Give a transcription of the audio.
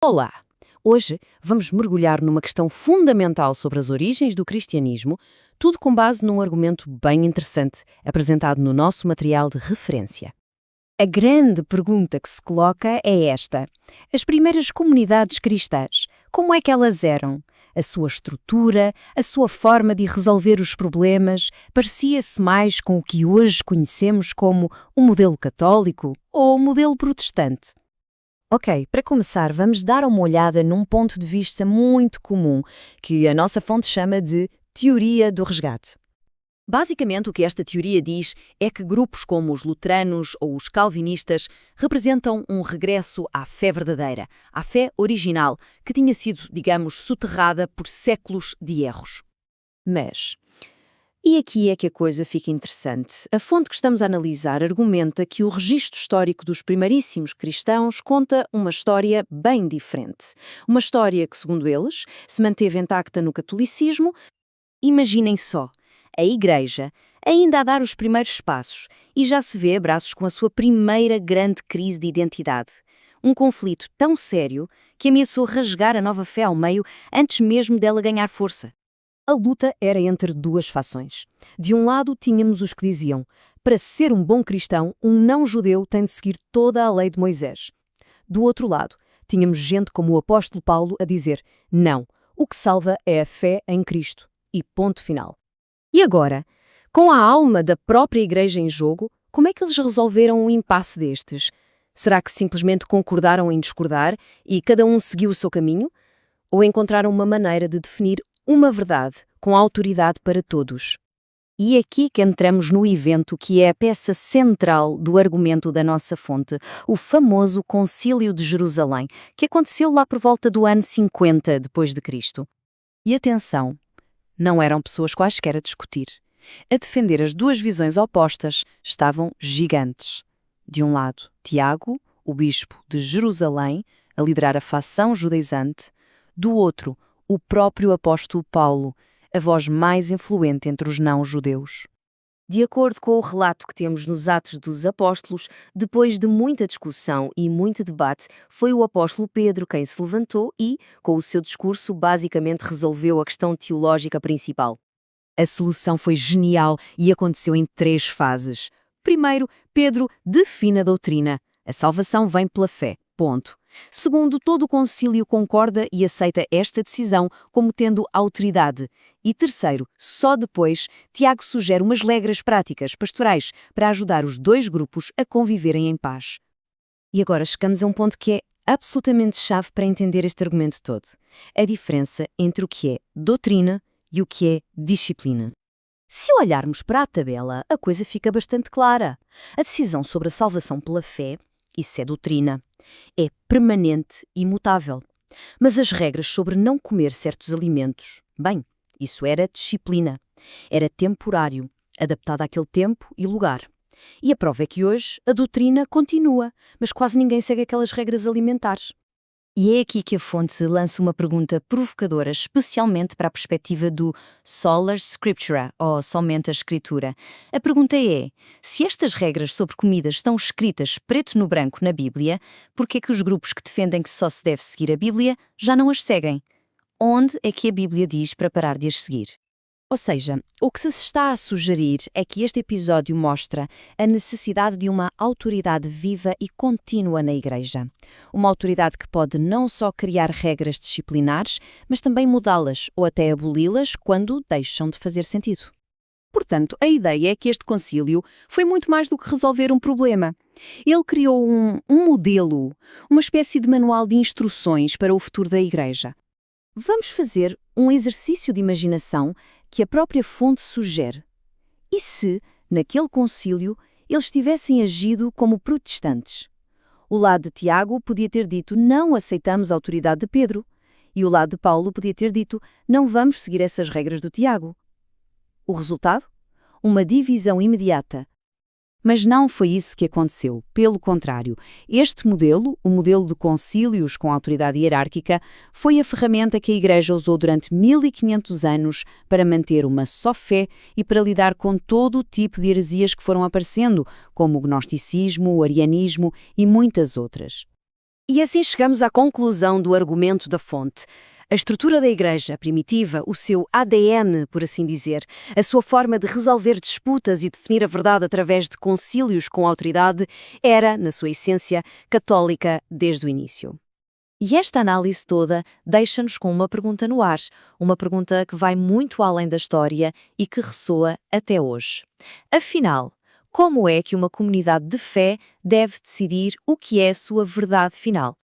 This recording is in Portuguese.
Olá! Hoje vamos mergulhar numa questão fundamental sobre as origens do cristianismo, tudo com base num argumento bem interessante apresentado no nosso material de referência. A grande pergunta que se coloca é esta: as primeiras comunidades cristãs, como é que elas eram? A sua estrutura, a sua forma de resolver os problemas, parecia-se mais com o que hoje conhecemos como o modelo católico ou o modelo protestante? Ok, para começar, vamos dar uma olhada num ponto de vista muito comum, que a nossa fonte chama de teoria do resgate. Basicamente, o que esta teoria diz é que grupos como os luteranos ou os calvinistas representam um regresso à fé verdadeira, à fé original, que tinha sido, digamos, soterrada por séculos de erros. Mas, e aqui é que a coisa fica interessante. A fonte que estamos a analisar argumenta que o registro histórico dos primeiríssimos cristãos conta uma história bem diferente. Uma história que, segundo eles, se manteve intacta no catolicismo. Imaginem só, a Igreja ainda a dar os primeiros passos e já se vê a braços com a sua primeira grande crise de identidade. Um conflito tão sério que ameaçou rasgar a nova fé ao meio antes mesmo dela ganhar força. A luta era entre duas fações. De um lado, tínhamos os que diziam: para ser um bom cristão, um não-judeu tem de seguir toda a lei de Moisés. Do outro lado, tínhamos gente como o apóstolo Paulo a dizer: não, o que salva é a fé em Cristo. E ponto final. E agora, com a alma da própria Igreja em jogo, como é que eles resolveram o impasse destes? Será que simplesmente concordaram em discordar e cada um seguiu o seu caminho? Ou encontraram uma maneira de definir uma verdade com autoridade para todos? E é aqui que entramos no evento que é a peça central do argumento da nossa fonte, o famoso Concílio de Jerusalém, que aconteceu lá por volta do ano 50 depois de Cristo. E atenção, não eram pessoas quaisquer a discutir. A defender as duas visões opostas estavam gigantes. De um lado, Tiago, o bispo de Jerusalém, a liderar a facção judaizante. Do outro, o próprio apóstolo Paulo, a voz mais influente entre os não-judeus. De acordo com o relato que temos nos Atos dos Apóstolos, depois de muita discussão e muito debate, foi o apóstolo Pedro quem se levantou e, com o seu discurso, basicamente resolveu a questão teológica principal. A solução foi genial e aconteceu em 3 fases. Primeiro, Pedro define a doutrina. A salvação vem pela fé. Ponto. Segundo, todo o concílio concorda e aceita esta decisão como tendo autoridade. E terceiro, só depois, Tiago sugere umas regras práticas pastorais para ajudar os dois grupos a conviverem em paz. E agora chegamos a um ponto que é absolutamente chave para entender este argumento todo. A diferença entre o que é doutrina e o que é disciplina. Se olharmos para a tabela, a coisa fica bastante clara. A decisão sobre a salvação pela fé, isso é doutrina, é permanente e imutável. Mas as regras sobre não comer certos alimentos, bem, isso era disciplina. Era temporário, adaptado àquele tempo e lugar. E a prova é que hoje a doutrina continua, mas quase ninguém segue aquelas regras alimentares. E é aqui que a fonte lança uma pergunta provocadora, especialmente para a perspectiva do Sola Scriptura, ou somente a Escritura. A pergunta é: se estas regras sobre comida estão escritas preto no branco na Bíblia, por que é que os grupos que defendem que só se deve seguir a Bíblia já não as seguem? Onde é que a Bíblia diz para parar de as seguir? Ou seja, o que se está a sugerir é que este episódio mostra a necessidade de uma autoridade viva e contínua na Igreja. Uma autoridade que pode não só criar regras disciplinares, mas também mudá-las ou até aboli-las quando deixam de fazer sentido. Portanto, a ideia é que este concílio foi muito mais do que resolver um problema. Ele criou um modelo, uma espécie de manual de instruções para o futuro da Igreja. Vamos fazer um exercício de imaginação que a própria fonte sugere. E se, naquele concílio, eles tivessem agido como protestantes? O lado de Tiago podia ter dito: não aceitamos a autoridade de Pedro. E o lado de Paulo podia ter dito: não vamos seguir essas regras do Tiago. O resultado? Uma divisão imediata. Mas não foi isso que aconteceu. Pelo contrário, este modelo, o modelo de concílios com autoridade hierárquica, foi a ferramenta que a Igreja usou durante 1500 anos para manter uma só fé e para lidar com todo o tipo de heresias que foram aparecendo, como o gnosticismo, o arianismo e muitas outras. E assim chegamos à conclusão do argumento da fonte. A estrutura da Igreja primitiva, o seu ADN, por assim dizer, a sua forma de resolver disputas e definir a verdade através de concílios com autoridade, era, na sua essência, católica desde o início. E esta análise toda deixa-nos com uma pergunta no ar, uma pergunta que vai muito além da história e que ressoa até hoje. Afinal, como é que uma comunidade de fé deve decidir o que é a sua verdade final?